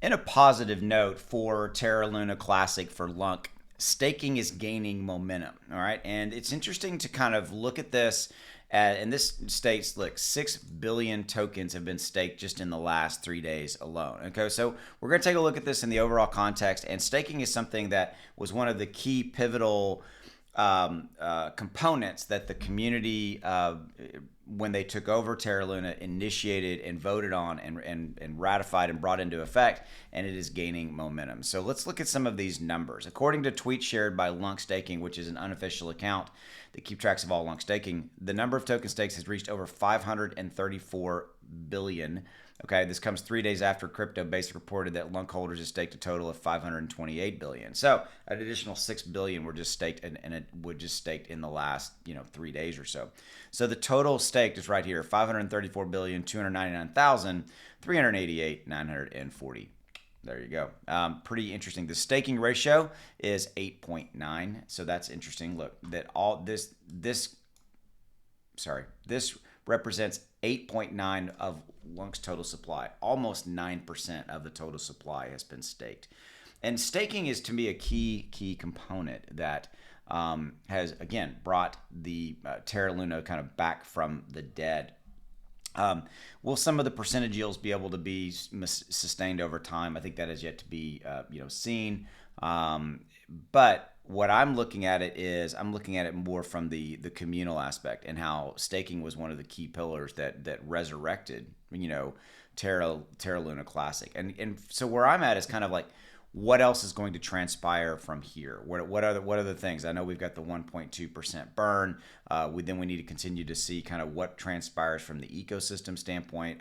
In a positive note for Terra Luna Classic for Lunk, staking is gaining momentum. All right. And it's interesting to kind of look at this. And this states, look, 6 billion tokens have been staked just in the last 3 days alone. Okay. So we're going to take a look at this in the overall context. And staking is something that was one of the key pivotal components that the community, when they took over Terra Luna, initiated and voted on and ratified and brought into effect, and it is gaining momentum. So let's look at some of these numbers. According to tweets shared by Lunk Staking, which is an unofficial account that keep tracks of all Lunk Staking, the number of token stakes has reached over 534 billion. Okay, this comes 3 days after Crypto Basic reported that Lunk holders have staked a total of 528 billion. So an additional 6 billion were just staked, and it would just staked in the last 3 days or so. So the total staked is right here: 534,299,388,940. There you go. Pretty interesting. The staking ratio is 8.9. So that's interesting. Look, that all this represents 8.9 of Lunk's total supply. Almost 9% of the total supply has been staked. And staking is, to me, a key component that has, again, brought the Terra Luna kind of back from the dead. Will some of the percentage yields be able to be sustained over time? I think that is yet to be seen. But what I'm looking at it is I'm looking at it more from the communal aspect, and how staking was one of the key pillars that resurrected Terra Luna Classic. And so where I'm at is kind of like, what else is going to transpire from here? What are the things? I know we've got the 1.2% burn. Then we need to continue to see kind of what transpires from the ecosystem standpoint.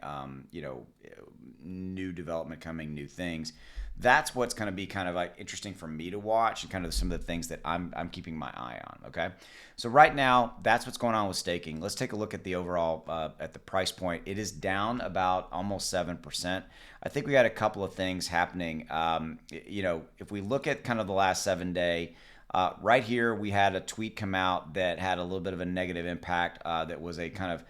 New development coming, new things. That's what's going to be kind of like interesting for me to watch, and kind of some of the things that I'm keeping my eye on. Okay, so right now that's what's going on with staking. Let's take a look at the overall at the price point. It is down about almost 7%. I think we got a couple of things happening. If we look at kind of the last 7 day, right here we had a tweet come out that had a little bit of a negative impact. That was a kind of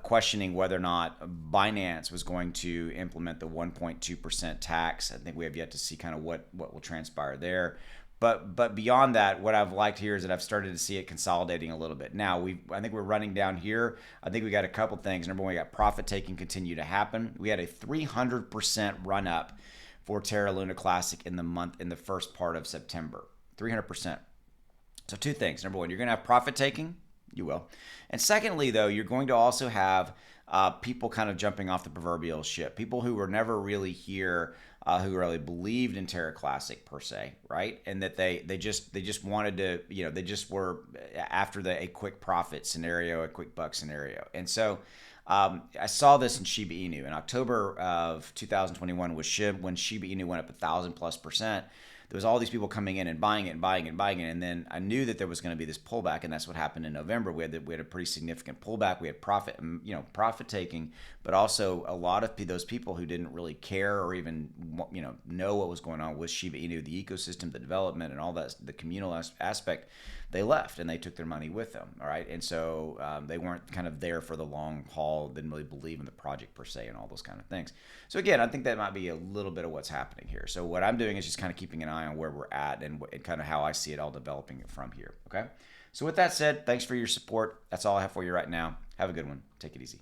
questioning whether or not Binance was going to implement the 1.2% tax. I think we have yet to see kind of what will transpire there. But beyond that, what I've liked here is that I've started to see it consolidating a little bit. Now I think we're running down here. I think we got a couple things. Number one, we got profit taking continue to happen. We had a 300% run up for Terra Luna Classic in the first part of September. 300%. So two things. Number one, you're going to have profit taking. You will. And secondly, though, you're going to also have people kind of jumping off the proverbial ship. People who were never really here, who really believed in Terra Classic per se, right? And that they just wanted to, they just were after a quick profit scenario, a quick buck scenario. And so I saw this in Shiba Inu in October of 2021, when Shiba Inu went up 1,000+%. There was all these people coming in and buying it and buying it and buying it, and then I knew that there was going to be this pullback, and that's what happened in November. We had a pretty significant pullback. We had profit taking, but also a lot of those people who didn't really care or even know what was going on with Shiba Inu, the ecosystem, the development, and all that, the communal aspect. They left and they took their money with them. All right, and so they weren't kind of there for the long haul. Didn't really believe in the project per se and all those kind of things. So again, I think that might be a little bit of what's happening here. So what I'm doing is just kind of keeping an eye on where we're at and kind of how I see it all developing from here. Okay. So with that said, thanks for your support. That's all I have for you right now. Have a good one. Take it easy.